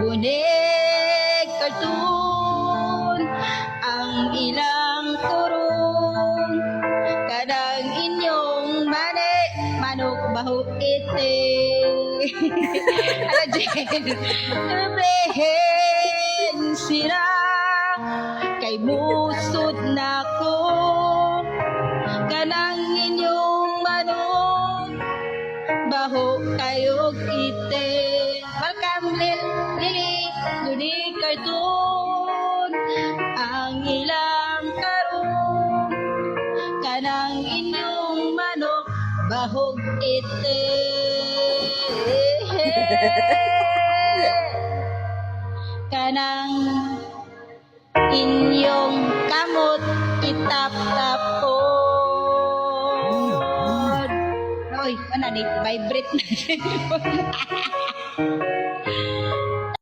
bunig karton ang ilang turong kadang inyong manok baho ite ala Jen behen sila kay musod na ko kanang inyong manok baho kayog ite welcome Lily Lily Cartoon ang ilang karong kanang inyong manok bahog ite kanang inyong kamot itap-tapon oy ano ni vibrate na